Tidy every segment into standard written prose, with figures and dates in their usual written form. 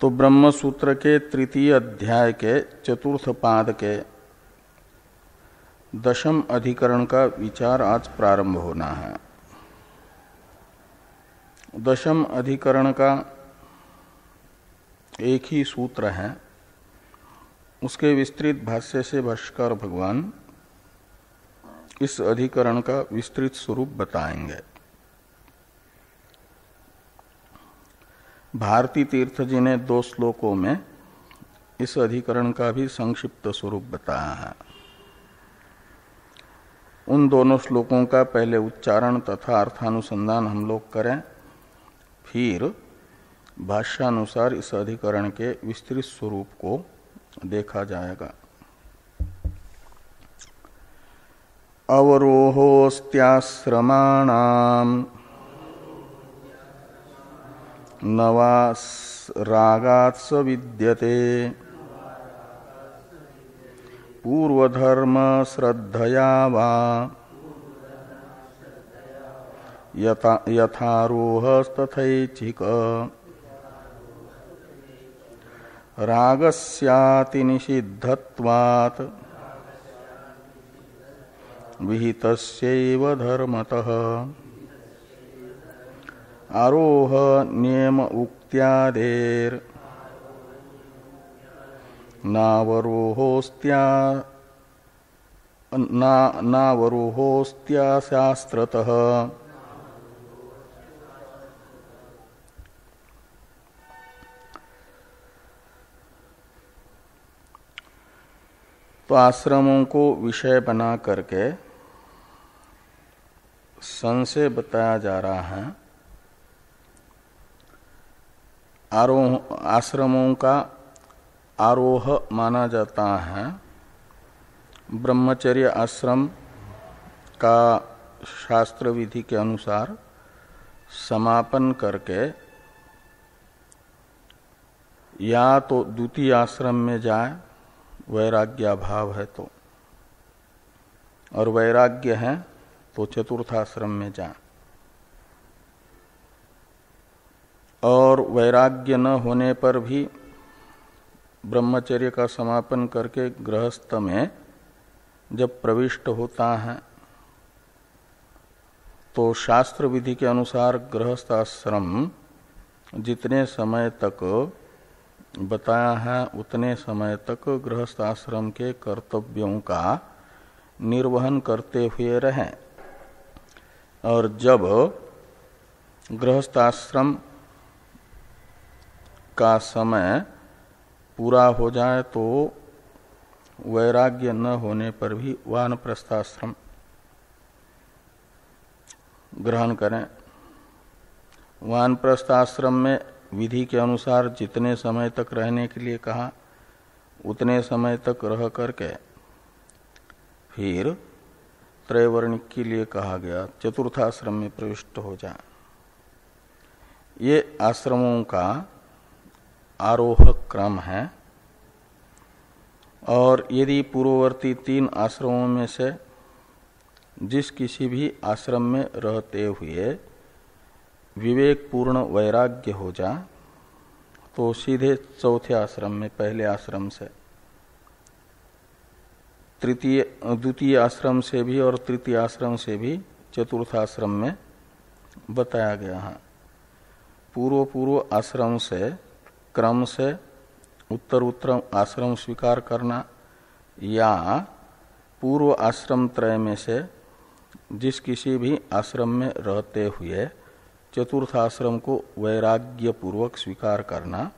तो ब्रह्म सूत्र के तृतीय अध्याय के चतुर्थ पाद के दशम अधिकरण का विचार आज प्रारंभ होना है। दशम अधिकरण का एक ही सूत्र है, उसके विस्तृत भाष्य से भाष्यकार भगवान इस अधिकरण का विस्तृत स्वरूप बताएंगे। भारती तीर्थ जी ने 2 श्लोकों में इस अधिकरण का भी संक्षिप्त स्वरूप बताया है। उन दोनों श्लोकों का पहले उच्चारण तथा अर्थानुसंधान हम लोग करें, फिर भाष्यानुसार इस अधिकरण के विस्तृत स्वरूप को देखा जाएगा। अवरोहोस्त्याश्रमाणाम नवास रागात् स विद्यते पूर्वधर्म श्रद्धया वा यथारोहस्तथैच्छिक रागस्याति निषिद्धत्वात् विहितस्यैव धर्मतः आरोह नियम उक्त्यादेर नावरोहोस्त्याशास्त्रतः तो आश्रमों को विषय बना करके संशय बताया जा रहा है। आश्रमों का आरोह माना जाता है ब्रह्मचर्य आश्रम का शास्त्र विधि के अनुसार समापन करके या तो द्वितीय आश्रम में जाए, वैराग्य भाव है तो, और वैराग्य है तो चतुर्थ आश्रम में जाए, और वैराग्य न होने पर भी ब्रह्मचर्य का समापन करके गृहस्थ में जब प्रविष्ट होता है तो शास्त्र विधि के अनुसार गृहस्थ आश्रम जितने समय तक बताया है उतने समय तक गृहस्थ आश्रम के कर्तव्यों का निर्वहन करते हुए रहें, और जब गृहस्थ आश्रम का समय पूरा हो जाए तो वैराग्य न होने पर भी वानप्रस्थाश्रम ग्रहण करें। वानप्रस्थाश्रम में विधि के अनुसार जितने समय तक रहने के लिए कहा उतने समय तक रह करके फिर त्रैवर्णिक के लिए कहा गया चतुर्थाश्रम में प्रविष्ट हो जाए। ये आश्रमों का आरोह क्रम है, और यदि पूर्ववर्ती 3 आश्रमों में से जिस किसी भी आश्रम में रहते हुए विवेक पूर्ण वैराग्य हो जाए तो सीधे चौथे आश्रम में, पहले आश्रम से द्वितीय आश्रम से भी और तृतीय आश्रम से भी चतुर्थ आश्रम में बताया गया है। पूर्व आश्रम से क्रम से उत्तर आश्रम स्वीकार करना, या पूर्व आश्रम त्रय में से जिस किसी भी आश्रम में रहते हुए चतुर्थ आश्रम को वैराग्य पूर्वक स्वीकार करना,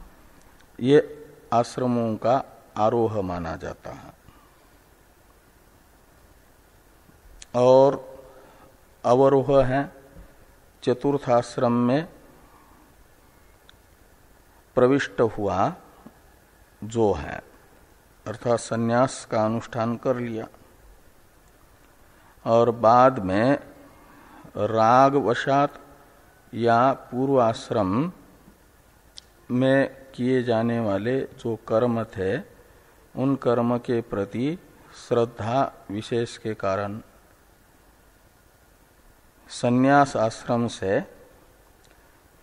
ये आश्रमों का आरोह माना जाता है। और अवरोह है चतुर्थ आश्रम में प्रविष्ट हुआ जो है, अर्थात संन्यास का अनुष्ठान कर लिया और बाद में राग वशात या पूर्व आश्रम में किए जाने वाले जो कर्म थे उन कर्म के प्रति श्रद्धा विशेष के कारण संन्यास आश्रम से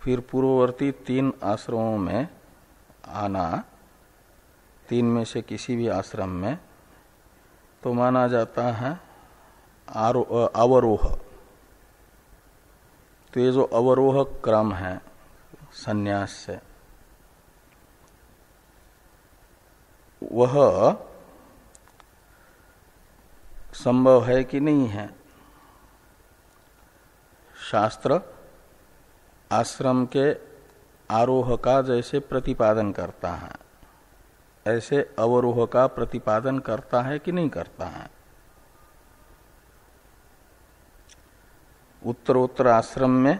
फिर पूर्ववर्ती 3 आश्रमों में आना, तीन में से किसी भी आश्रम में, तो माना जाता है अवरोह। तो ये जो अवरोह क्रम है संन्यास से, वह संभव है कि नहीं है? शास्त्र आश्रम के आरोह का जैसे प्रतिपादन करता है, ऐसे अवरोह का प्रतिपादन करता है कि नहीं करता है? उत्तरोत्तर आश्रम में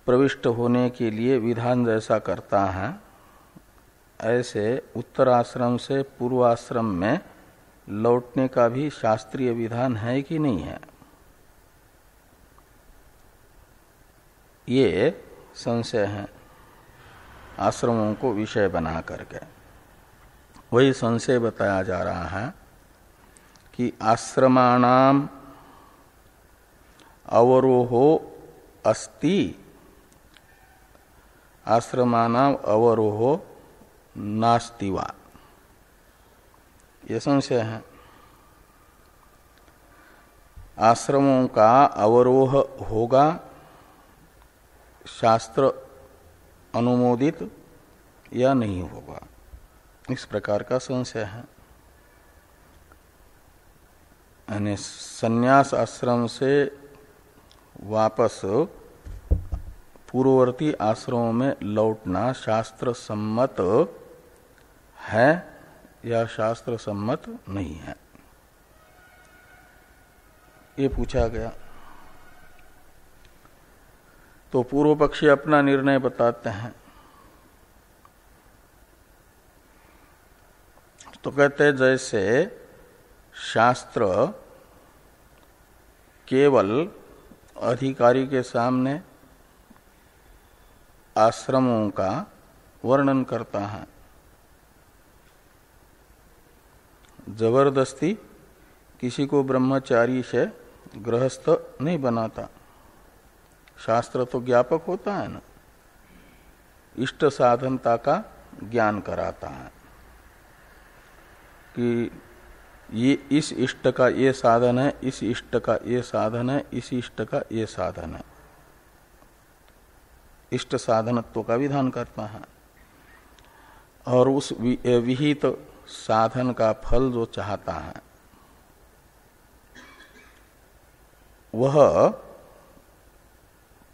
प्रविष्ट होने के लिए विधान जैसा करता है, ऐसे उत्तराश्रम से पूर्वाश्रम में लौटने का भी शास्त्रीय विधान है कि नहीं है? ये संशय है आश्रमों को विषय बना करके। वही संशय बताया जा रहा है कि आश्रमाणाम अवरोहो अस्ति, आश्रमानाम अवरोहो नास्ति वा, ये संशय है। आश्रमों का अवरोह होगा शास्त्र अनुमोदित या नहीं होगा, इस प्रकार का संशय है। यानी संन्यास आश्रम से वापस पूर्ववर्ती आश्रमों में लौटना शास्त्र सम्मत है या शास्त्र सम्मत नहीं है, ये पूछा गया। तो पूर्व पक्षी अपना निर्णय बताते हैं। तो कहते हैं जैसे शास्त्र केवल अधिकारी के सामने आश्रमों का वर्णन करता है, जबरदस्ती किसी को ब्रह्मचारी से गृहस्थ नहीं बनाता। शास्त्र तो ज्ञापक होता है ना, इष्ट साधनता का ज्ञान कराता है कि ये इस इष्ट का ये साधन है, इस इष्ट का ये साधन है, इस इष्ट का ये साधन है। इष्ट साधनत्व का विधान करता है और उस विहित साधन का फल जो चाहता है वह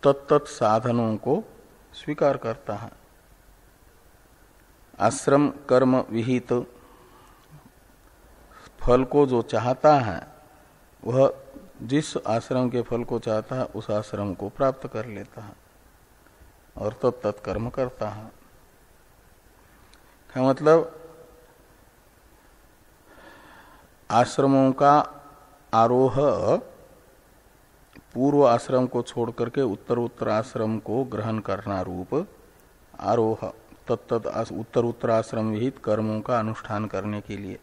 तत्त साधनों को स्वीकार करता है। आश्रम कर्म विहित फल को जो चाहता है वह जिस आश्रम के फल को चाहता है उस आश्रम को प्राप्त कर लेता है और तत्त कर्म करता है। क्या मतलब? आश्रमों का आरोह पूर्व आश्रम को छोड़ करके उत्तर आश्रम को ग्रहण करना रूप आरोह तत्त उत्तर आश्रम विहित कर्मों का अनुष्ठान करने के लिए,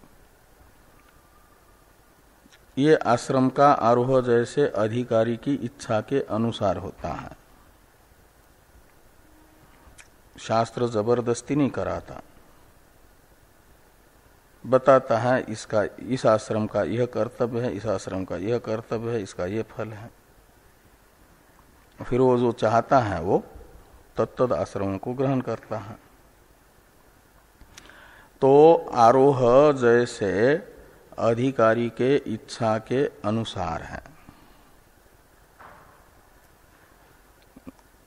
ये आश्रम का आरोह जैसे अधिकारी की इच्छा के अनुसार होता है। शास्त्र जबरदस्ती नहीं कराता, बताता है इसका इस आश्रम का यह कर्तव्य है, इस आश्रम का यह कर्तव्य है, इसका यह फल है। फिर वो जो चाहता है वो तत्त आश्रमों को ग्रहण करता है। तो आरोह जैसे अधिकारी के इच्छा के अनुसार है।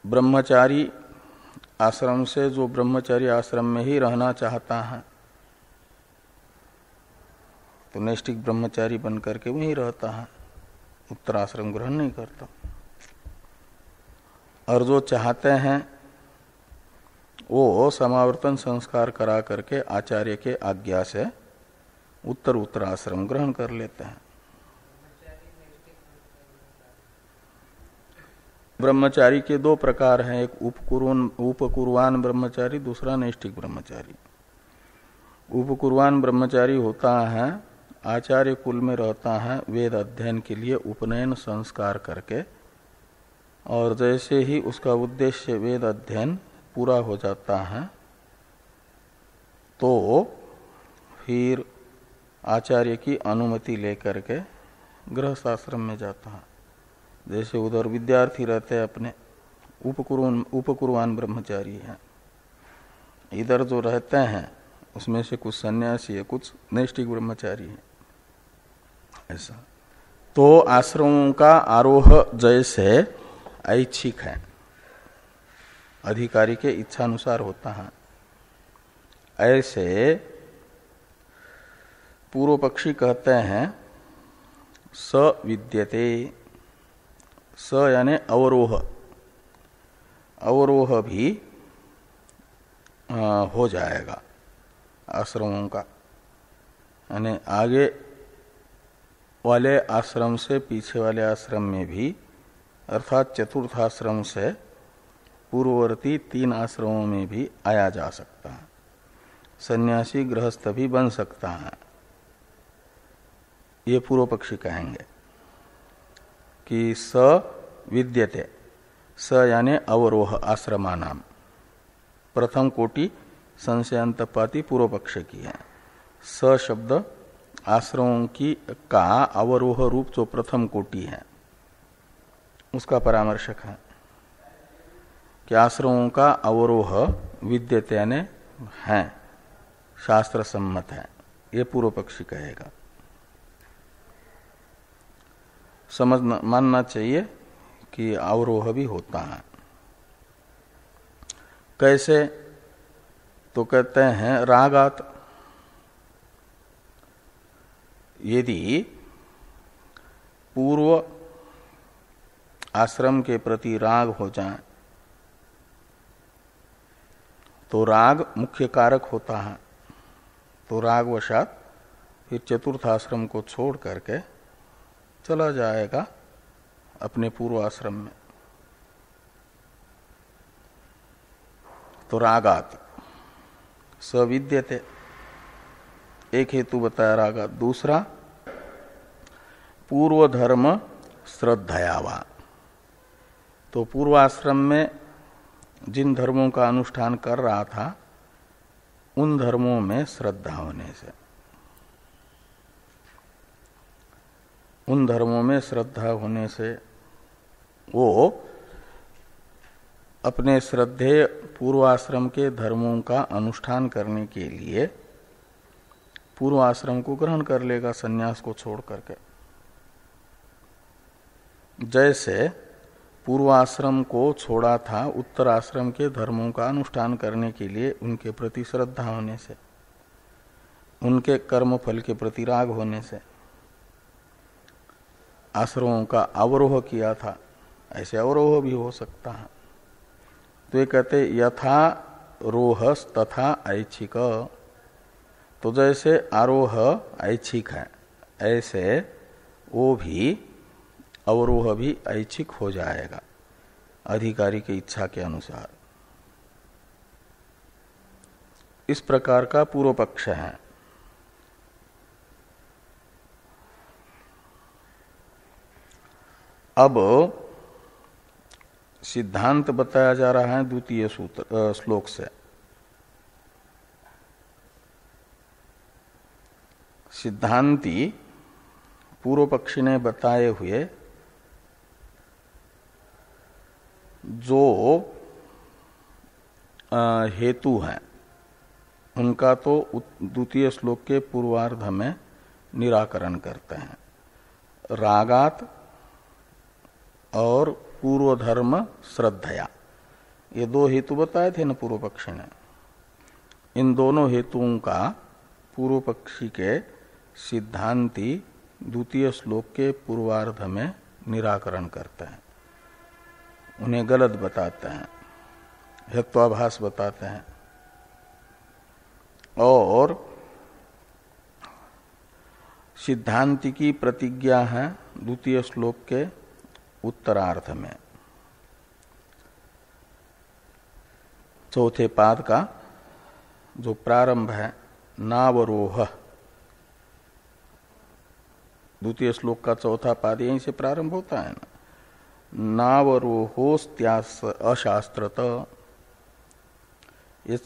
ब्रह्मचारी आश्रम से जो ब्रह्मचारी आश्रम में ही रहना चाहता है तो नैष्ठिक ब्रह्मचारी बन करके वहीं रहता है, उत्तराश्रम ग्रहण नहीं करता। और जो चाहते हैं वो समावर्तन संस्कार करा करके आचार्य के आज्ञा से उत्तराश्रम ग्रहण कर लेते हैं। ब्रह्मचारी के दो प्रकार हैं, एक उपकुर्वान ब्रह्मचारी, दूसरा नैष्ठिक ब्रह्मचारी। उपकुर्वान ब्रह्मचारी होता है आचार्य कुल में रहता है, वेद अध्ययन के लिए उपनयन संस्कार करके, और जैसे ही उसका उद्देश्य वेद अध्ययन पूरा हो जाता है तो फिर आचार्य की अनुमति लेकर के गृहस्थ आश्रम में जाता है। जैसे उधर विद्यार्थी रहते हैं अपने उपकुर्वान ब्रह्मचारी हैं, इधर जो रहते हैं उसमें से कुछ सन्यासी है, कुछ नैष्ठिक ब्रह्मचारी है। ऐसा तो आश्रमों का आरोह जैसे ऐच्छिक है, अधिकारी के इच्छानुसार होता है, ऐसे पूर्व पक्षी कहते हैं स विद्यते। स यानी अवरोह, अवरोह भी हो जाएगा आश्रमों का, यानी आगे वाले आश्रम से पीछे वाले आश्रम में भी, अर्थात चतुर्थ आश्रम से पूर्ववर्ती 3 आश्रमों में भी आया जा सकता है। सन्यासी गृहस्थ भी बन सकता है, ये पूर्व पक्षी कहेंगे कि स विद्यते। स यानी अवरोह आश्रमानाम, प्रथम कोटि संशयांतपाती पूर्व पक्ष की है। स शब्द आश्रमों की का अवरोह रूप जो प्रथम कोटि है उसका परामर्शक है कि आश्रमों का अवरोह विद्यते यानी है, शास्त्र सम्मत है, ये पूर्व पक्षी कहेगा। मानना चाहिए कि अवरोह भी होता है। कैसे? तो कहते हैं रागात, यदि पूर्व आश्रम के प्रति राग हो जाए तो राग मुख्य कारक होता है, तो रागवशात फिर चतुर्थ आश्रम को छोड़ करके चला जाएगा अपने पूर्व आश्रम में। तो रागात सविद्यते, एक हेतु बताया रागात। दूसरा पूर्व धर्म श्रद्धयावा, तो पूर्वाश्रम में जिन धर्मों का अनुष्ठान कर रहा था उन धर्मों में श्रद्धा होने से, उन धर्मों में श्रद्धा होने से वो अपने श्रद्धेय पूर्वाश्रम के धर्मों का अनुष्ठान करने के लिए पूर्वाश्रम को ग्रहण कर लेगा संन्यास को छोड़ करके। जैसे पूर्वाश्रम को छोड़ा था उत्तराश्रम के धर्मों का अनुष्ठान करने के लिए उनके प्रति श्रद्धा होने से, उनके कर्म फल के प्रति राग होने से आश्रमों का अवरोह किया था, ऐसे अवरोह भी हो सकता है। तो ये कहते यथा रोहस तथा ऐच्छिक, तो जैसे आरोह ऐच्छिक है ऐसे वो भी अवरोह भी ऐच्छिक हो जाएगा अधिकारी की इच्छा के अनुसार। इस प्रकार का पूर्व पक्ष है। अब सिद्धांत बताया जा रहा है द्वितीय सूत्र श्लोक से। सिद्धांती पूर्व पक्षी ने बताए हुए जो हेतु हैं उनका तो द्वितीय श्लोक के पूर्वार्ध में निराकरण करते हैं। रागात और पूर्व धर्म श्रद्धया, ये 2 हेतु बताए थे न पूर्व पक्षी ने। इन दोनों हेतुओं का पूर्व पक्षी के सिद्धांती द्वितीय श्लोक के पूर्वार्ध में निराकरण करते हैं, उन्हें गलत बताते हैं, हेत्वाभास बताते हैं। और सिद्धांति की प्रतिज्ञा है द्वितीय श्लोक के उत्तरार्ध में, चौथे पाद का जो प्रारंभ है नावरोह, द्वितीय श्लोक का चौथा पाद यहीं से प्रारंभ होता है ना। नावरोहोस्त्यास अशास्त्रत, ये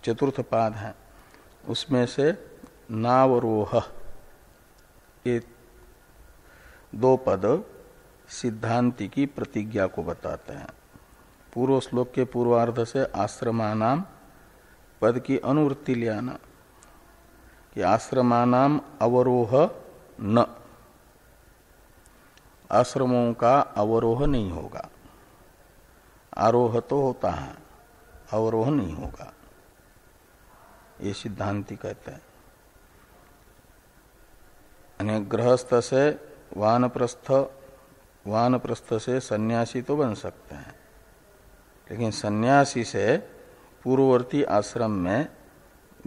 चतुर्थ पाद है, उसमें से नावरोह ये दो पद सिद्धांति की प्रतिज्ञा को बताते हैं। पूर्व श्लोक के पूर्वार्ध से आश्रमानाम पद की अनुवृत्ति ले आना कि आश्रमानाम अवरोह न, आश्रमों का अवरोह नहीं होगा। आरोह तो होता है, अवरोह नहीं होगा, ये सिद्धांति कहते हैं। यानी गृहस्थ से वानप्रस्थ, वानप्रस्थ से सन्यासी तो बन सकते हैं, लेकिन सन्यासी से पूर्ववर्ती आश्रम में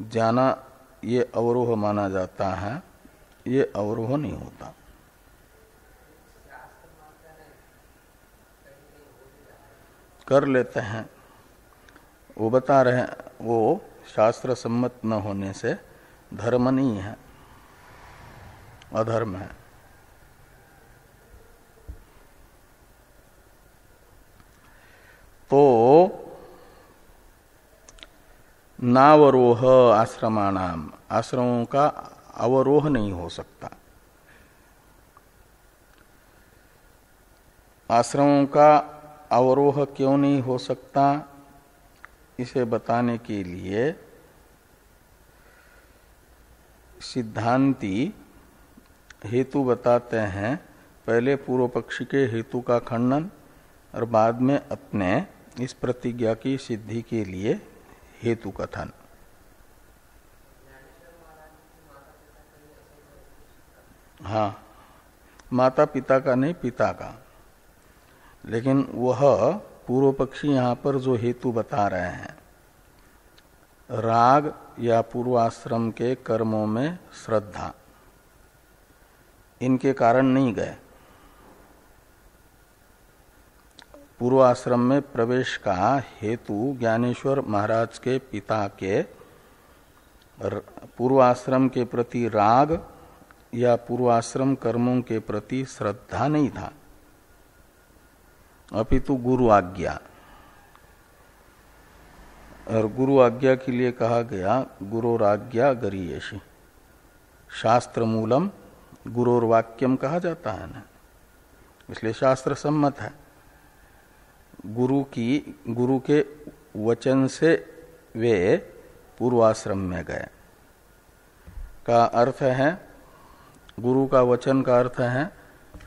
जाना ये अवरोह माना जाता है, ये अवरोह नहीं होता। कर लेते हैं, वो बता रहे हैं, वो शास्त्र सम्मत न होने से धर्म नहीं है, अधर्म है। तो नावरोह आश्रमाणाम, आश्रमों का अवरोह नहीं हो सकता। आश्रमों का अवरोह क्यों नहीं हो सकता, इसे बताने के लिए सिद्धांती हेतु बताते हैं। पहले पूर्व पक्षी के हेतु का खंडन और बाद में अपने इस प्रतिज्ञा की सिद्धि के लिए हेतु कथन। हाँ, माता पिता का नहीं, पिता का। लेकिन वह पूर्व पक्षी यहाँ पर जो हेतु बता रहे हैं, राग या पूर्वाश्रम के कर्मों में श्रद्धा, इनके कारण नहीं गए। पूर्वाश्रम में प्रवेश का हेतु ज्ञानेश्वर महाराज के पिता के पूर्वाश्रम के प्रति राग या पूर्वाश्रम कर्मों के प्रति श्रद्धा नहीं था, अपितु गुरु आज्ञा। और गुरु आज्ञा के लिए कहा गया गुरोराज्ञा गरीयसी, शास्त्र मूलम गुरोर्वाक्यम कहा जाता है ना, इसलिए शास्त्र सम्मत है। गुरु के वचन से वे पूर्वाश्रम में गए का अर्थ है, गुरु का वचन का अर्थ है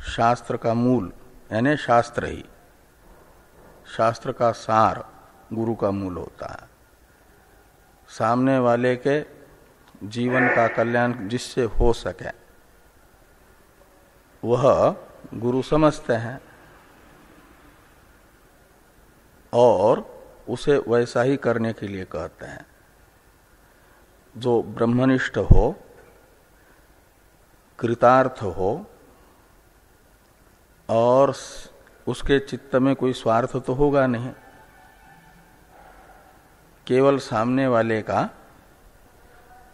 शास्त्र का मूल, यानी शास्त्र ही, शास्त्र का सार गुरु का मूल होता है। सामने वाले के जीवन का कल्याण जिससे हो सके वह गुरु समझते हैं और उसे वैसा ही करने के लिए कहते हैं। जो ब्रह्मनिष्ठ हो, कृतार्थ हो और उसके चित्त में कोई स्वार्थ तो होगा नहीं, केवल सामने वाले का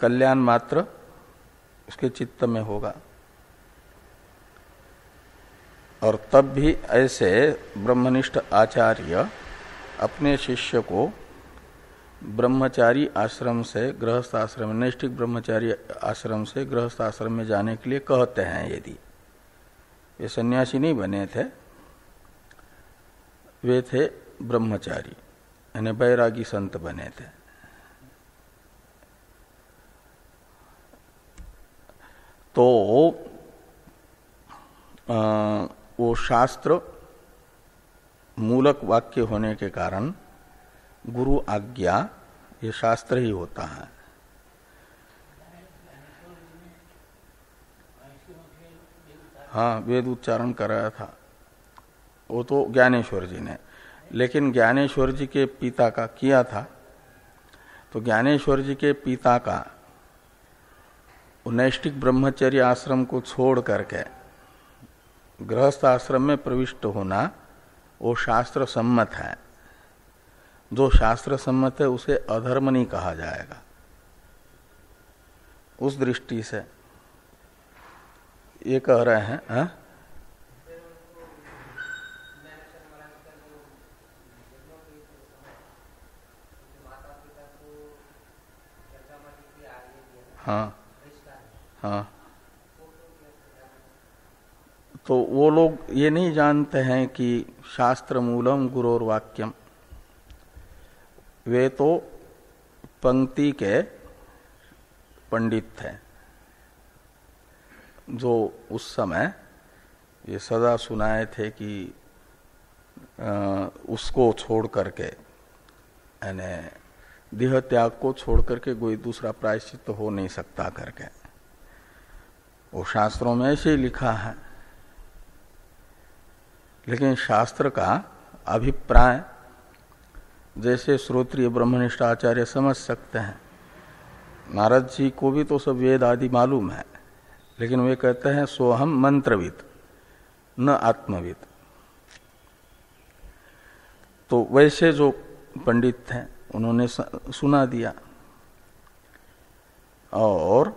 कल्याण मात्र उसके चित्त में होगा। और तब भी ऐसे ब्रह्मनिष्ठ आचार्य अपने शिष्य को ब्रह्मचारी आश्रम से गृहस्थ आश्रम, नैष्ठिक ब्रह्मचारी आश्रम से गृहस्थ आश्रम में जाने के लिए कहते हैं। यदि वे सन्यासी नहीं बने थे, वे थे ब्रह्मचारी, यानी बैरागी संत बने थे। तो वो शास्त्र मूलक वाक्य होने के कारण गुरु आज्ञा ये शास्त्र ही होता है। हाँ, वेद उच्चारण कराया था वो तो ज्ञानेश्वर जी ने, लेकिन ज्ञानेश्वर जी के पिता का किया था। तो ज्ञानेश्वर जी के पिता का नैष्ठिक ब्रह्मचर्य आश्रम को छोड़ करके गृहस्थ आश्रम में प्रविष्ट होना वो शास्त्र सम्मत है। जो शास्त्र सम्मत है उसे अधर्म नहीं कहा जाएगा। उस दृष्टि से ये कह रहे हैं हाँ हाँ। तो वो लोग ये नहीं जानते हैं कि शास्त्र मूलम गुरोर वाक्यम, वे तो पंक्ति के पंडित थे जो उस समय ये सदा सुनाए थे कि उसको छोड़ करके, यानी देह त्याग को छोड़ करके कोई दूसरा प्रायश्चित तो हो नहीं सकता करके, वो शास्त्रों में ऐसे ही लिखा है। लेकिन शास्त्र का अभिप्राय जैसे श्रोत्रिय ब्रह्मनिष्ठ आचार्य समझ सकते हैं, नारद जी को भी तो सब वेद आदि मालूम है, लेकिन वे कहते हैं सोहम मंत्रविद न आत्मविद। तो वैसे जो पंडित थे उन्होंने सुना दिया। और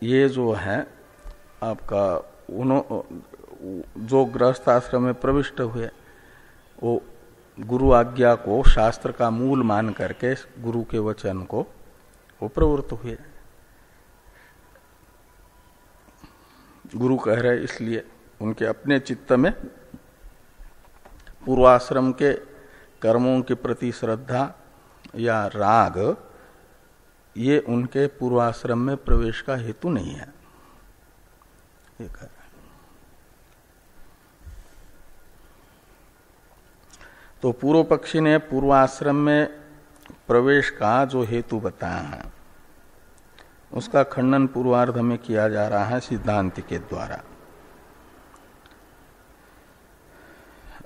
ये जो है आपका जो गृहस्थ आश्रम में प्रविष्ट हुए वो गुरु आज्ञा को शास्त्र का मूल मान करके गुरु के वचन को वो प्रवृत्त हुए। गुरु कह रहे इसलिए उनके अपने चित्त में पूर्वाश्रम के कर्मों के प्रति श्रद्धा या राग ये उनके पूर्वाश्रम में प्रवेश का हेतु नहीं है, ये कह रहे। तो पूर्व पक्षी ने पूर्वाश्रम में प्रवेश का जो हेतु बताया है उसका खंडन पूर्वार्ध में किया जा रहा है सिद्धांत के द्वारा।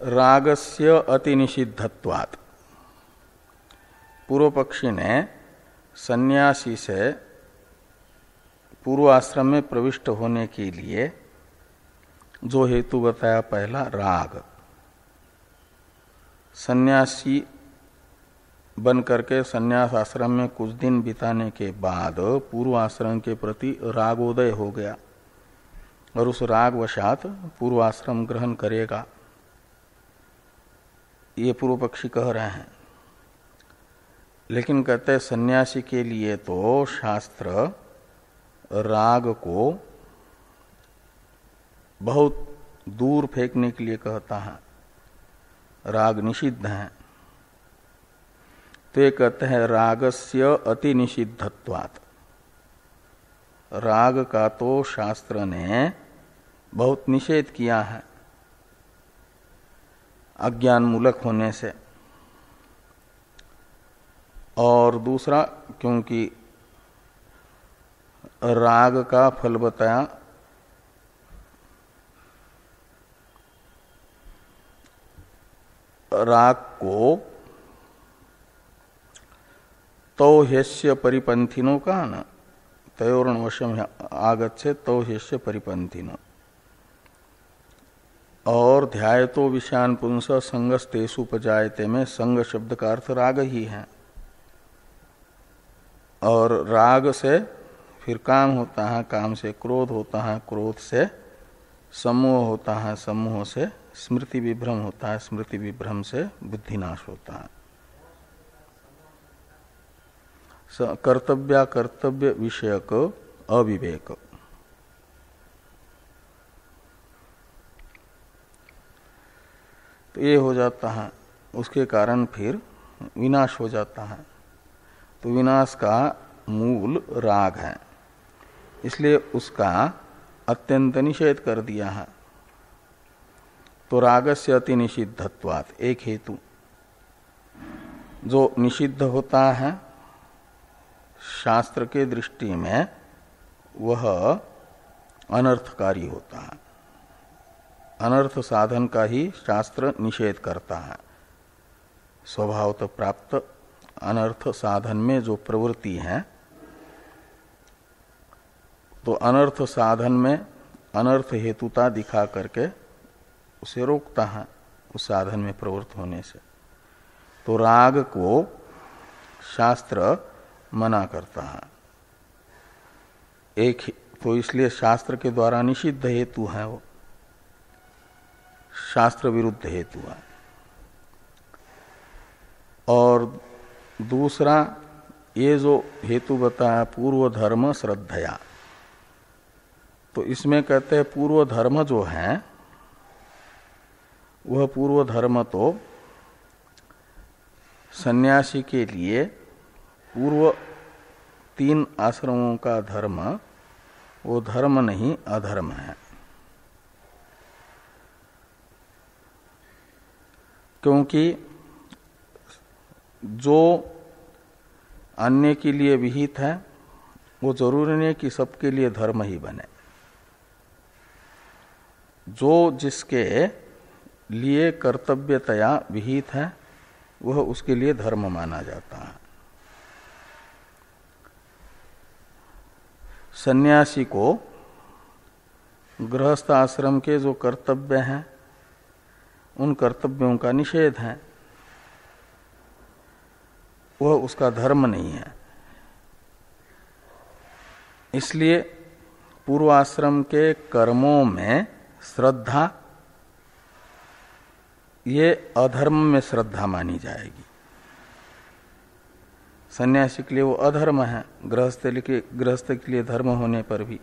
रागस्य अतिनिषिद्धत्वात्, पूर्व पक्षी ने सन्यासी से पूर्वाश्रम में प्रविष्ट होने के लिए जो हेतु बताया पहला राग, सन्यासी बन करके सन्यास आश्रम में कुछ दिन बिताने के बाद पूर्व आश्रम के प्रति रागोदय हो गया और उस राग वशात पूर्वाश्रम ग्रहण करेगा, ये पूर्व पक्षी कह रहे हैं। लेकिन कहते हैं सन्यासी के लिए तो शास्त्र राग को बहुत दूर फेंकने के लिए कहता है, राग निषिद्ध है। तो ये कहते हैं रागस्य अति निषिद्धत्वात्, राग का तो शास्त्र ने बहुत निषेध किया है अज्ञान मूलक होने से। और दूसरा क्योंकि राग का फल बताया राग को तो ह्यस्य परिपंथिनो का न तयोर्णवशम आगच्छे तो ह्यस्य परिपंथिनो, और ध्यायतो विषयान पुंस संगस्तेषु उपजायते में संग शब्द का अर्थ राग ही है। और राग से फिर काम होता है, काम से क्रोध होता है, क्रोध से सम्मोह होता है, सम्मोह से स्मृति विभ्रम होता है, स्मृति विभ्रम से बुद्धिनाश होता है। कर्तव्य कर्तव्य विषयक अविवेक, तो ये हो जाता है, उसके कारण फिर विनाश हो जाता है। तो विनाश का मूल राग है, इसलिए उसका अत्यंत निषेध कर दिया है। तो रागस्य अति निषिद्धत्वात् एक हेतु, जो निषिद्ध होता है शास्त्र के दृष्टि में वह अनर्थकारी होता है, अनर्थ साधन का ही शास्त्र निषेध करता है। स्वभावतः प्राप्त अनर्थ साधन में जो प्रवृत्ति है, तो अनर्थ साधन में अनर्थ हेतुता दिखा करके उसे रोकता है उस साधन में प्रवृत्त होने से। तो राग को शास्त्र मना करता है एक, तो इसलिए शास्त्र के द्वारा निषिद्ध हेतु है, वो शास्त्र विरुद्ध हेतु है। और दूसरा ये जो हेतु बताया पूर्व धर्म श्रद्धया, तो इसमें कहते हैं पूर्व धर्म जो है वह पूर्व धर्म तो सन्यासी के लिए पूर्व 3 आश्रमों का धर्म वो धर्म नहीं अधर्म है। क्योंकि जो अन्य के लिए विहित है वो जरूरी नहीं कि सबके लिए धर्म ही बने। जो जिसके लिए कर्तव्यतया विहित है वह उसके लिए धर्म माना जाता है। सन्यासी को गृहस्थ आश्रम के जो कर्तव्य हैं उन कर्तव्यों का निषेध है, वह उसका धर्म नहीं है। इसलिए पूर्वाश्रम के कर्मों में श्रद्धा ये अधर्म में श्रद्धा मानी जाएगी। सन्यासी के लिए वो अधर्म है, गृहस्थ के लिए धर्म होने पर भी।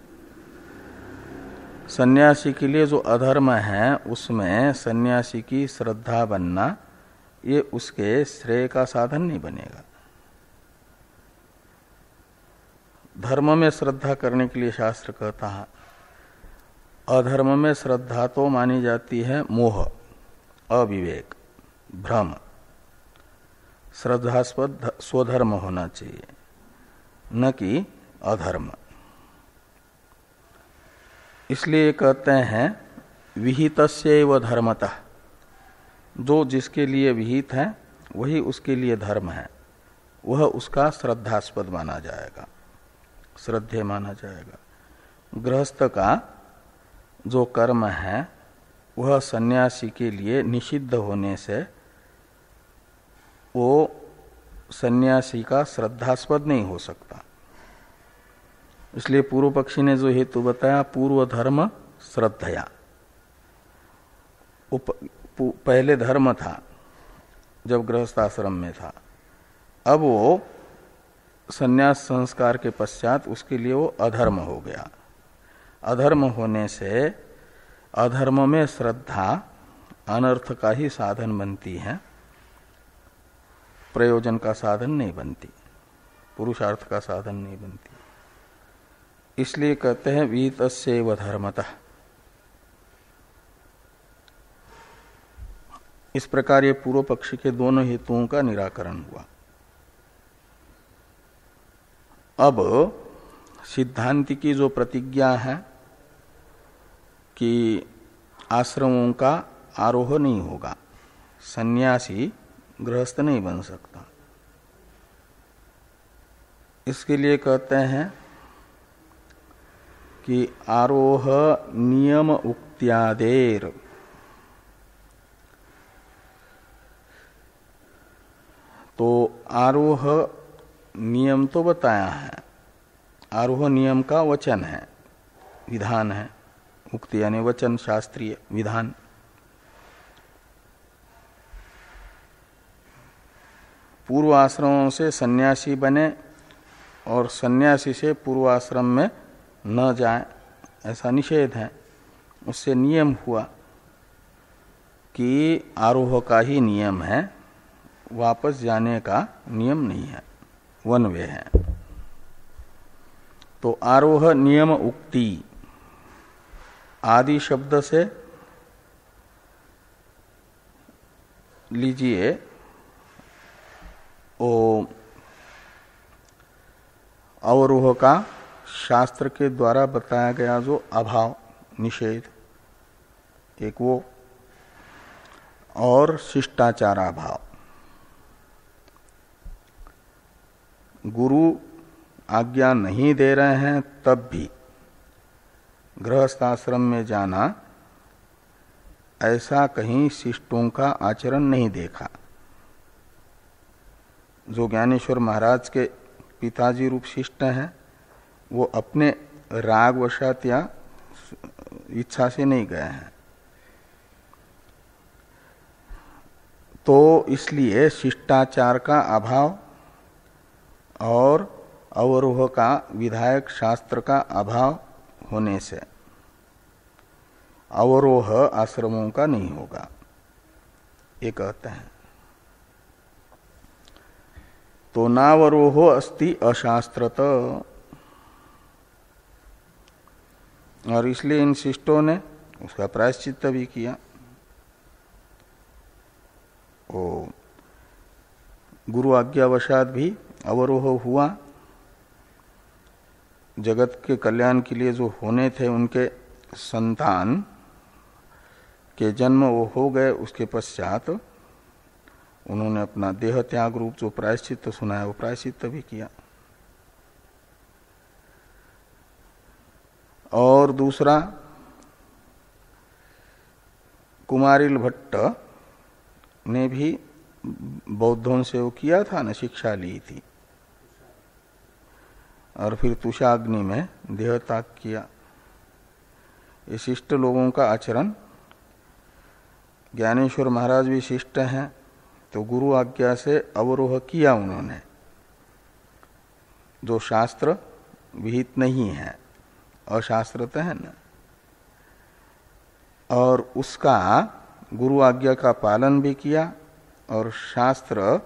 सन्यासी के लिए जो अधर्म है उसमें सन्यासी की श्रद्धा बनना ये उसके श्रेय का साधन नहीं बनेगा। धर्म में श्रद्धा करने के लिए शास्त्र कहता है, अधर्म में श्रद्धा तो मानी जाती है मोह, अविवेक, भ्रम। श्रद्धास्पद स्वधर्म होना चाहिए, न कि अधर्म। इसलिए कहते हैं विहितस्यैव धर्मतः, जो जिसके लिए विहित है वही उसके लिए धर्म है, वह उसका श्रद्धास्पद माना जाएगा, श्रद्धेय माना जाएगा। गृहस्थ का जो कर्म है वह सन्यासी के लिए निषिद्ध होने से वो सन्यासी का श्रद्धास्पद नहीं हो सकता। इसलिए पूर्व पक्षी ने जो हेतु बताया पूर्व धर्म श्रद्धया, पहले धर्म था जब गृहस्थाश्रम में था, अब वो सन्यास संस्कार के पश्चात उसके लिए वो अधर्म हो गया। अधर्म होने से अधर्म में श्रद्धा अनर्थ का ही साधन बनती है, प्रयोजन का साधन नहीं बनती, पुरुषार्थ का साधन नहीं बनती। इसलिए कहते हैं विहितस्यैव धर्मतः। इस प्रकार ये पूर्व पक्षी के दोनों हेतुओं का निराकरण हुआ। अब सिद्धांति की जो प्रतिज्ञा है कि आश्रमों का आरोह नहीं होगा, सन्यासी गृहस्थ नहीं बन सकता, इसके लिए कहते हैं कि आरोह नियम उक्त्यादेर, तो आरोह नियम तो बताया है, आरोह नियम का वचन है, विधान है, उक्ति यानी वचन, शास्त्रीय विधान। पूर्व आश्रमों से सन्यासी बने और सन्यासी से पूर्व आश्रम में न जाए, ऐसा निषेध है। उससे नियम हुआ कि आरोह का ही नियम है, वापस जाने का नियम नहीं है, वन वे है। तो आरोह नियम उक्ति आदि शब्द से लीजिए ओ अवरोह का शास्त्र के द्वारा बताया गया जो अभाव निषेध एक वो, और शिष्टाचाराभाव। गुरु आज्ञा नहीं दे रहे हैं तब भी गृहस्थाश्रम में जाना, ऐसा कहीं शिष्टों का आचरण नहीं देखा। जो ज्ञानेश्वर महाराज के पिताजी रूप शिष्ट हैं वो अपने राग वशात या इच्छा से नहीं गए हैं, तो इसलिए शिष्टाचार का अभाव और अवरोह का विधायक शास्त्र का अभाव होने से अवरोह आश्रमों का नहीं होगा, ये कहते हैं। तो नावरोहो अस्ति अशास्त्रत, और इसलिए इन शिष्टों ने उसका प्रायश्चित्त भी किया। ओ गुरु आज्ञावशात भी अवरोह हुआ, जगत के कल्याण के लिए जो होने थे उनके संतान के जन्म वो हो गए। उसके पश्चात उन्होंने अपना देह त्याग रूप जो प्रायश्चित्त सुनाया वो प्रायश्चित्त भी किया। और दूसरा, कुमारिल भट्ट ने भी बौद्धों से वो किया था ना, शिक्षा ली थी, और फिर तुषाग्नि में देह त्याग किया। ये शिष्ट लोगों का आचरण, ज्ञानेश्वर महाराज भी शिष्ट हैं, तो गुरु आज्ञा से अवरोह किया उन्होंने, जो शास्त्र विहित नहीं है, अशास्त्रत है ना, और उसका गुरु आज्ञा का पालन भी किया, और शास्त्र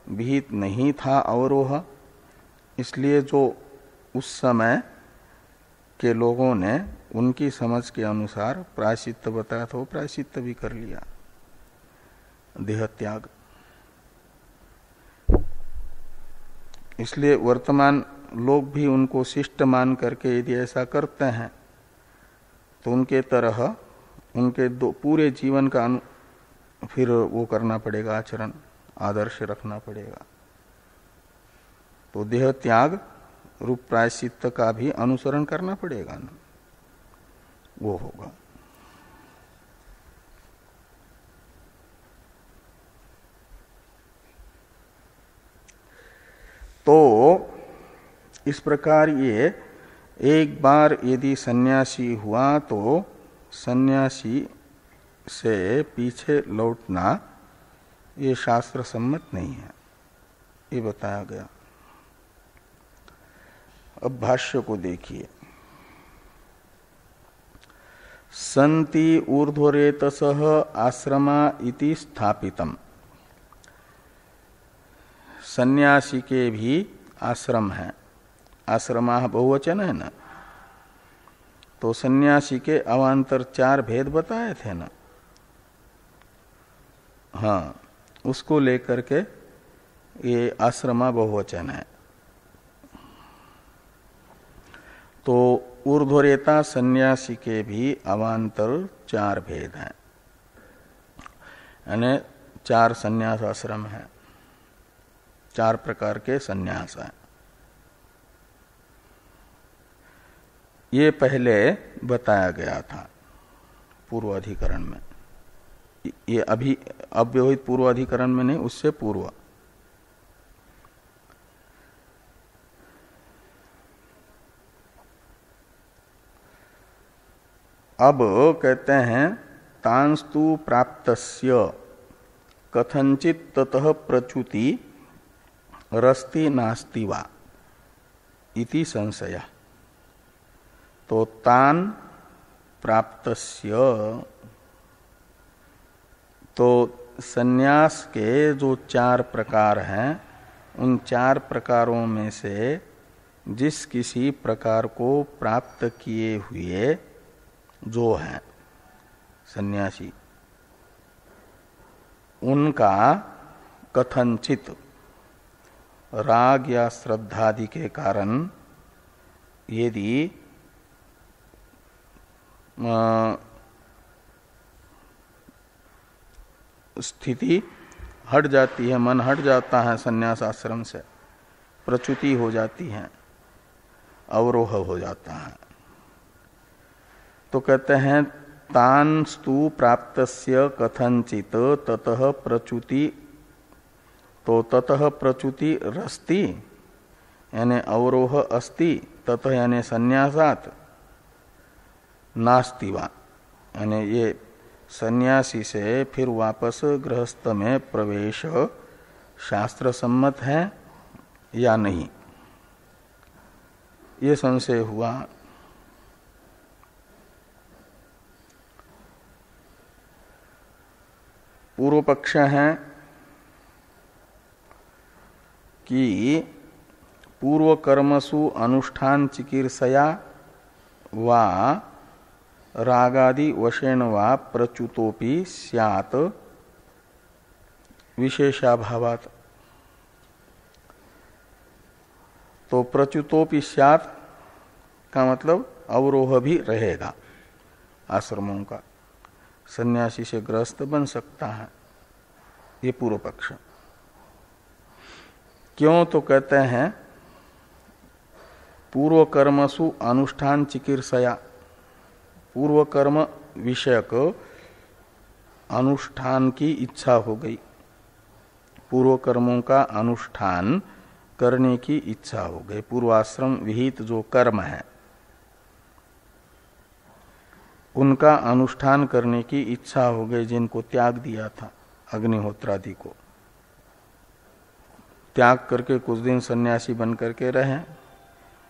विहित नहीं था अवरोह, इसलिए जो उस समय के लोगों ने उनकी समझ के अनुसार प्रायश्चित्त बताया था वो प्रायश्चित्त भी कर लिया, देह त्याग। इसलिए वर्तमान लोग भी उनको शिष्ट मान करके यदि ऐसा करते हैं तो उनके तरह उनके पूरे जीवन का फिर वो करना पड़ेगा, आचरण आदर्श रखना पड़ेगा। तो देह त्याग रूप प्रायश्चित्त का भी अनुसरण करना पड़ेगा ना, वो होगा। तो इस प्रकार ये एक बार यदि सन्यासी हुआ तो सन्यासी से पीछे लौटना ये शास्त्र सम्मत नहीं है, ये बताया गया। अब भाष्य को देखिए। संति ऊर्ध्वरेतसः आश्रमा इति स्थापितम, सन्यासी के भी आश्रम है, आश्रमा बहुवचन है ना, तो सन्यासी के अवान्तर 4 भेद बताए थे ना, हाँ, उसको लेकर के ये आश्रमा बहुवचन है। तो ऊर्ध्वरेता सन्यासी के भी अवान्तर 4 भेद हैं, यानी 4 सन्यास आश्रम है, 4 प्रकार के सन्यास हैं। ये पहले बताया गया था पूर्व अधिकरण में, ये अभी अव्यवहित पूर्व अधिकरण में नहीं, उससे पूर्व। अब कहते हैं तांस्तु प्राप्तस्य कथंचित ततः प्रच्युति रस्ति नास्ति वा इति संशय। तो तान प्राप्तस्य, तो सन्यास के जो 4 प्रकार हैं उन 4 प्रकारों में से जिस किसी प्रकार को प्राप्त किए हुए जो है सन्यासी, उनका कथनचित राग या श्रद्धादि के कारण यदि स्थिति हट जाती है, मन हट जाता है सन्यास आश्रम से, प्रच्युति हो जाती है, अवरोह हो जाता है, तो कहते हैं तान स्तु प्राप्तस्य कथंचित ततः प्रच्युति, तो ततः प्रच्युति रस्ति यानी अवरोह अस्ति, ततः यानी सन्यासात, नास्ति वा यानी ये सन्यासी से फिर वापस गृहस्थ में प्रवेश शास्त्र सम्मत है या नहीं, ये संशय हुआ। पूर्व पक्ष है कि पूर्व कर्मसु अनुष्ठान चिकीर्षया वा रागादि वशेन वा प्रच्युतोपि स्यात् विशेषाभावात्। तो प्रच्युतोपि स्यात् का मतलब अवरोह भी रहेगा आश्रमों का, सन्यासी से गृहस्थ बन सकता है, ये पूर्व पक्ष। क्यों? तो कहते हैं पूर्व कर्मसु अनुष्ठान चिकीर्षया, पूर्व कर्म विषयक अनुष्ठान की इच्छा हो गई, पूर्व कर्मों का अनुष्ठान करने की इच्छा हो गई। पूर्वाश्रम विहित जो कर्म है उनका अनुष्ठान करने की इच्छा हो गई, जिनको त्याग दिया था अग्निहोत्रादि को, त्याग करके कुछ दिन सन्यासी बन करके रहे,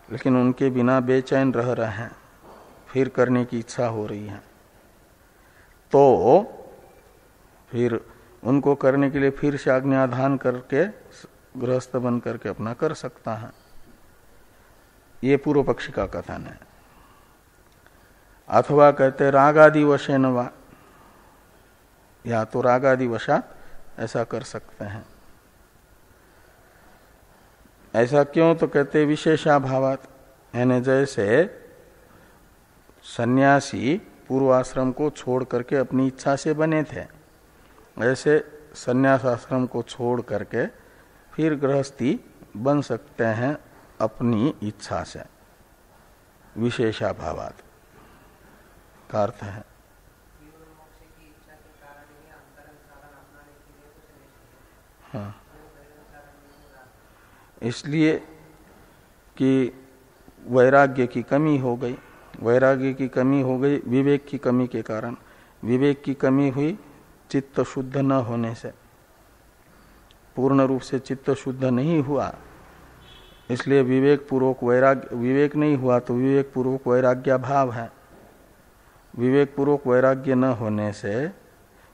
लेकिन उनके बिना बेचैन रह रहे हैं, फिर करने की इच्छा हो रही है, तो फिर उनको करने के लिए फिर से आज्ञाधान करके गृहस्थ बन करके अपना कर सकता है। ये पूर्व पक्षी का कथन है। अथवा कहते रागादि वशेन वा, या तो रागादि वशात ऐसा कर सकते हैं। ऐसा क्यों? तो कहते विशेषाभावात, यानी जैसे सन्यासी पूर्वाश्रम को छोड़ करके अपनी इच्छा से बने थे, ऐसे सन्यास आश्रम को छोड़ करके फिर गृहस्थी बन सकते हैं अपनी इच्छा से, विशेषाभावात का अर्थ है। हाँ, इसलिए कि वैराग्य की कमी हो गई, वैराग्य की कमी हो गई विवेक की कमी के कारण। विवेक की कमी हुई चित्त शुद्ध न होने से, पूर्ण रूप से चित्त शुद्ध नहीं हुआ, इसलिए विवेक पूर्वक वैराग्य, विवेक नहीं हुआ तो विवेक पूर्वक वैराग्य भाव है। विवेक पूर्वक वैराग्य न होने से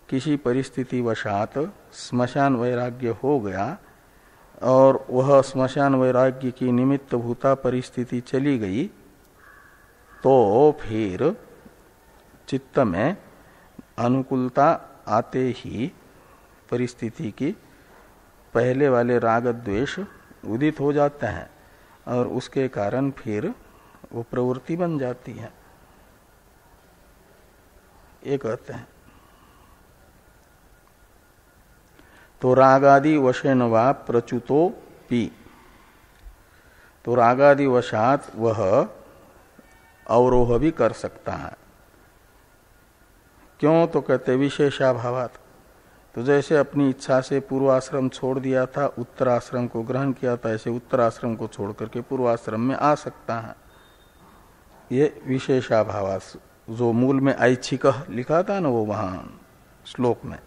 किसी परिस्थिति वशात स्मशान वैराग्य हो गया और वह स्मशान वैराग्य की निमित्त भूता परिस्थिति चली गई, तो फिर चित्त में अनुकूलता आते ही परिस्थिति की पहले वाले राग द्वेष उदित हो जाते हैं और उसके कारण फिर वो प्रवृत्ति बन जाती है, ये कहते हैं। तो रागादि वशेन वा प्रच्युतो पी, तो रागादि वशात वह अवरोह भी कर सकता है। क्यों? तो कहते विशेषाभावात, तो जैसे अपनी इच्छा से पूर्वाश्रम छोड़ दिया था, उत्तराश्रम को ग्रहण किया था, ऐसे उत्तराश्रम को छोड़ करके पूर्वाश्रम में आ सकता है। ये विशेषाभावात, जो मूल में ऐच्छिक लिखा था ना, वो वहां श्लोक में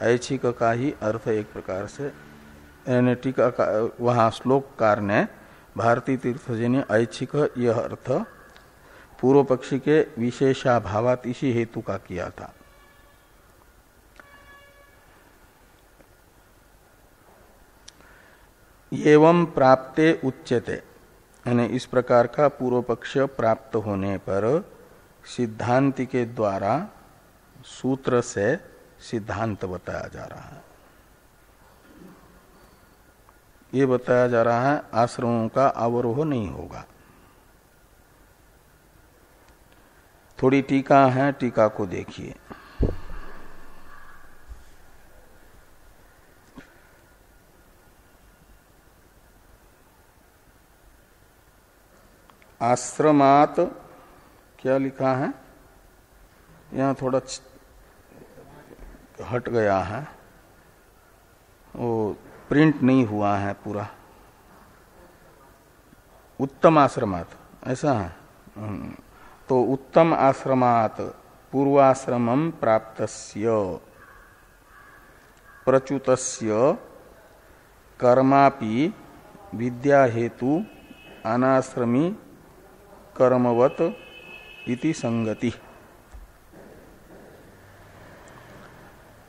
ऐच्छिक का ही अर्थ एक प्रकार से टीका का वहां श्लोककार ने भारती तीर्थ जी ने ऐच्छिक यह अर्थ पूर्व पक्षी के विशेषाभावात इसी हेतु का किया था। एवं प्राप्ते उच्यते, यानी इस प्रकार का पूर्व पक्ष प्राप्त होने पर सिद्धांति के द्वारा सूत्र से सिद्धांत बताया जा रहा है। ये बताया जा रहा है आश्रमों का अवरोह नहीं होगा। थोड़ी टीका है, टीका को देखिए। आश्रमात क्या लिखा है, यहां थोड़ा हट गया है, वो प्रिंट नहीं हुआ है पूरा। उत्तम आश्रमात ऐसा है, तो उत्तम आश्रमात पूर्वाश्रमं प्राप्तस्य प्रच्युतस्य कर्मापि विद्या हेतु अनाश्रमी कर्मवत इति संगति।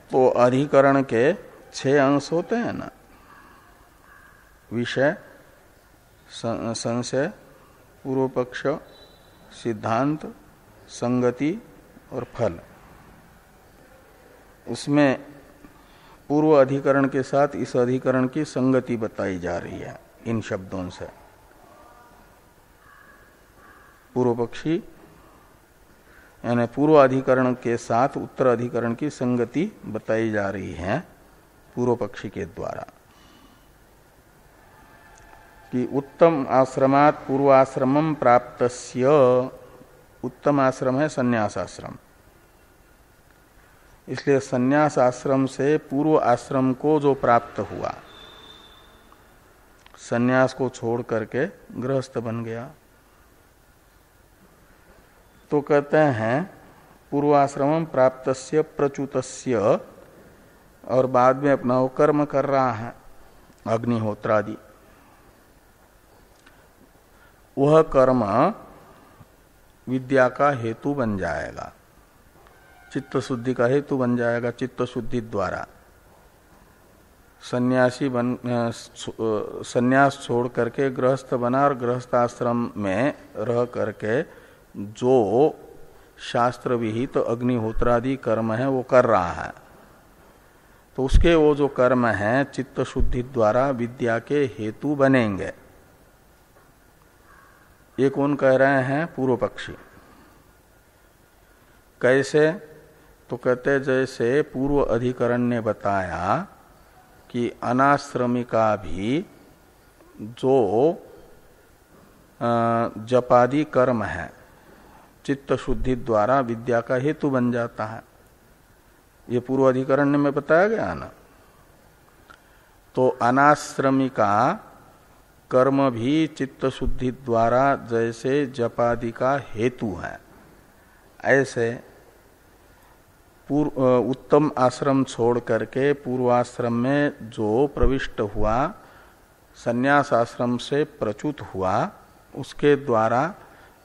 तो अधिकरण के 6 अंश होते हैं ना, विषय, संशय, पूर्व पक्ष, सिद्धांत, संगति और फल। उसमें पूर्व अधिकरण के साथ इस अधिकरण की संगति बताई जा रही है इन शब्दों से। पूर्व पक्षी यानी पूर्व अधिकरण के साथ उत्तर अधिकरण की संगति बताई जा रही है पूर्व पक्षी के द्वारा कि उत्तम आश्रमात् पूर्वाश्रमं प्राप्तस्य, उत्तम आश्रम है संन्यास आश्रम, इसलिए संन्यास आश्रम से पूर्व आश्रम को जो प्राप्त हुआ, संन्यास को छोड़ करके गृहस्थ बन गया, तो कहते हैं पूर्वाश्रमं प्राप्तस्य प्रच्युतस्य, और बाद में अपना वो कर्म कर रहा है अग्निहोत्रादि, वह कर्म विद्या का हेतु बन जाएगा, चित्त शुद्धि का हेतु बन जाएगा। चित्त शुद्धि द्वारा संन्यास छोड़ करके गृहस्थ बना और गृहस्थ आश्रम में रह करके जो शास्त्र विहित तो अग्निहोत्रादि कर्म है वो कर रहा है, तो उसके वो जो कर्म है चित्त शुद्धि द्वारा विद्या के हेतु बनेंगे। ये कौन कह रहे हैं? पूर्व पक्षी। कैसे? तो कहते जैसे पूर्व अधिकरण ने बताया कि अनाश्रमिका भी जो जपादि कर्म है चित्त शुद्धि द्वारा विद्या का हेतु बन जाता है, ये पूर्व अधिकरण में बताया गया ना। तो अनाश्रमिका कर्म भी चित्त शुद्धि द्वारा जैसे जपादि का हेतु है, ऐसे उत्तम आश्रम छोड़ करके पूर्वाश्रम में जो प्रविष्ट हुआ, संन्यास आश्रम से प्रच्युत हुआ, उसके द्वारा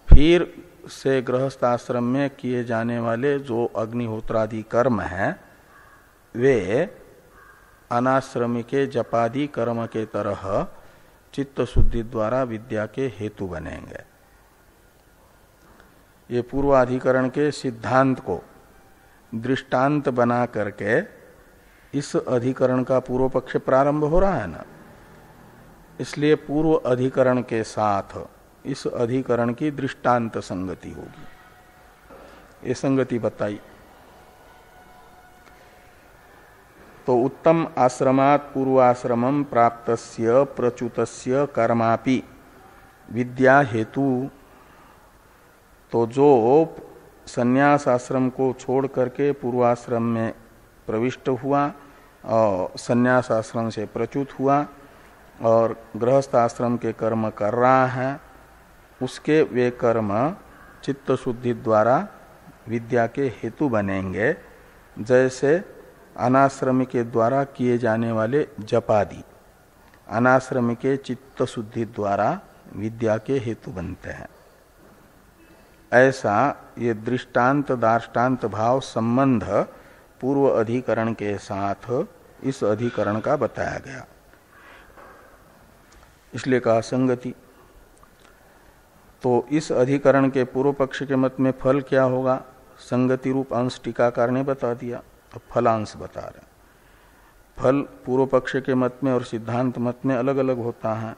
फिर से गृहस्थ आश्रम में किए जाने वाले जो अग्निहोत्रादि कर्म हैं वे अनाश्रमी के जपादि कर्म के तरह चित्त शुद्धि द्वारा विद्या के हेतु बनेंगे। ये पूर्वाधिकरण के सिद्धांत को दृष्टांत बना करके इस अधिकरण का पूर्व पक्ष प्रारंभ हो रहा है ना, इसलिए पूर्व अधिकरण के साथ इस अधिकरण की दृष्टांत संगति होगी। ये संगति बताई। तो उत्तम आश्रमात् पूर्वाश्रमं प्राप्तस्य प्रच्युतस्य कर्मापि विद्या हेतु, तो जो संन्यास आश्रम को छोड़ करके पूर्वाश्रम में प्रविष्ट हुआ और संन्यास आश्रम से प्रच्युत हुआ और गृहस्थ आश्रम के कर्म कर रहा है, उसके वे कर्म चित्त शुद्धि द्वारा विद्या के हेतु बनेंगे, जैसे अनाश्रमी के द्वारा किए जाने वाले जपादि अनाश्रमी के चित्त शुद्धि द्वारा विद्या के हेतु बनते हैं। ऐसा ये दृष्टांत दार्ष्टान्त भाव संबंध पूर्व अधिकरण के साथ इस अधिकरण का बताया गया, इसलिए कहा संगति। तो इस अधिकरण के पूर्व पक्ष के मत में फल क्या होगा? संगति रूप अंश टीकाकार ने बता दिया, अब फलांश बता रहे। फल पूर्व पक्ष के मत में और सिद्धांत मत में अलग अलग होता है।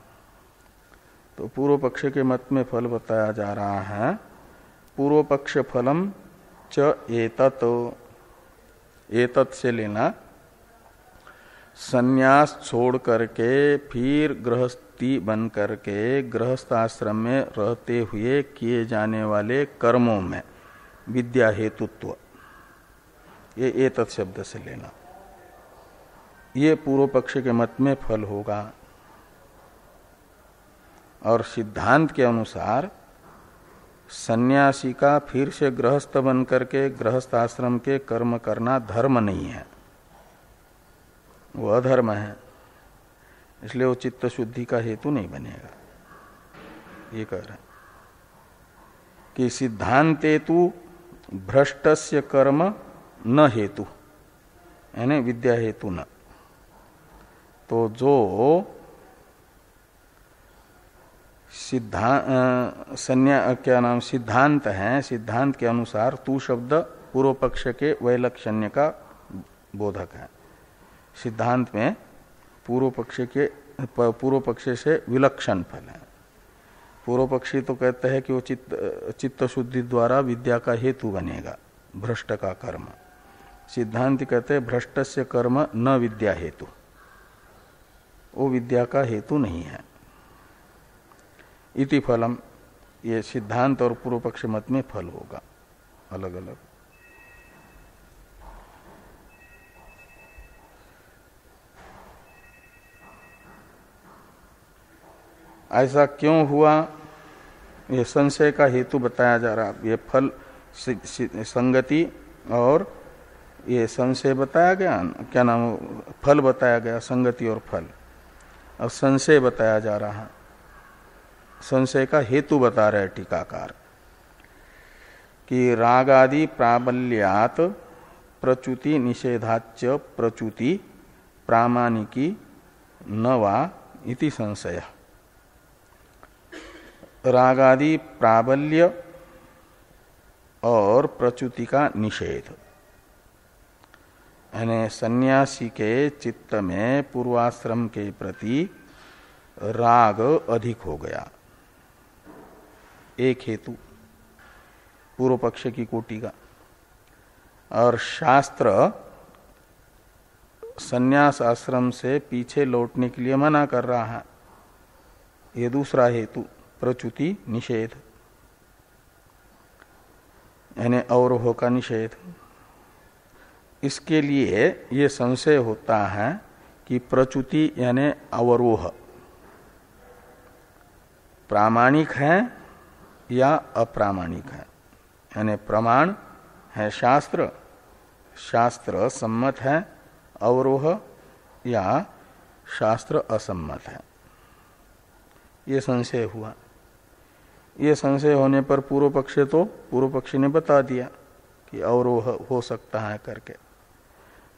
तो पूर्व पक्ष के मत में फल बताया जा रहा है, पूर्व पक्ष फलम च एतत्, एतत् से लेना संन्यास छोड़ करके फिर गृहस्थी बन करके गृहस्थ आश्रम में रहते हुए किए जाने वाले कर्मों में विद्या हेतुत्व, ये एतत् शब्द से लेना, ये पूर्व पक्ष के मत में फल होगा। और सिद्धांत के अनुसार सन्यासी का फिर से गृहस्थ बन करके गृहस्थ आश्रम के कर्म करना धर्म नहीं है, वो अधर्म है, इसलिए वो चित्त शुद्धि का हेतु नहीं बनेगा, ये कह रहे हैं। कि सिद्धांते तु भ्रष्टस्य कर्म न हेतु, यानी विद्या हेतु न। तो जो सिद्धांत है, सिद्धांत के अनुसार तू शब्द पूर्व पक्ष के वैलक्षण्य का बोधक है। सिद्धांत में पूर्व पक्ष से विलक्षण फल है। पूर्व पक्षी तो कहते हैं कि वो चित्त शुद्धि द्वारा विद्या का हेतु बनेगा, भ्रष्ट का कर्म। सिद्धांत कहते हैं भ्रष्टस्य कर्म न विद्या हेतु, वो विद्या का हेतु नहीं है। इति फलम, ये सिद्धांत और पूर्व पक्ष मत में फल होगा अलग अलग। ऐसा क्यों हुआ, ये संशय का हेतु बताया जा रहा। ये फल संगति और ये संशय बताया गया, क्या नाम, फल बताया गया, संगति और फल। अब संशय बताया जा रहा, संशय का हेतु बता रहे टीकाकार कि रागादि प्राबल्यात प्रच्युति निषेधाच्च प्रच्युति प्रामाणिकी न वा इति संशय। रागादि प्राबल्य और प्रच्युति का निषेध, यानी सन्यासी के चित्त में पूर्वाश्रम के प्रति राग अधिक हो गया, एक हेतु पूर्व पक्ष की कोटि का। और शास्त्र सन्यास आश्रम से पीछे लौटने के लिए मना कर रहा है, ये दूसरा हेतु प्रच्युति निषेध, यानी अवरोह का निषेध। इसके लिए ये संशय होता है कि प्रच्युति यानी अवरोह प्रामाणिक है या अप्रामाणिक है, यानी प्रमाण है शास्त्र, शास्त्र सम्मत है अवरोह, या शास्त्र असम्मत है। ये संशय हुआ। ये संशय होने पर पूर्व पक्षी ने बता दिया कि अवरोह हो सकता है करके,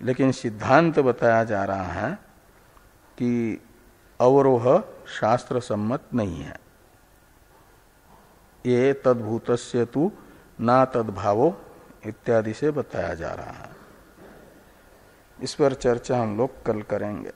लेकिन सिद्धांत बताया जा रहा है कि अवरोह शास्त्र सम्मत नहीं है। ये तद्भूतस्य तु ना तद्भावो इत्यादि से बताया जा रहा है। इस पर चर्चा हम लोग कल करेंगे।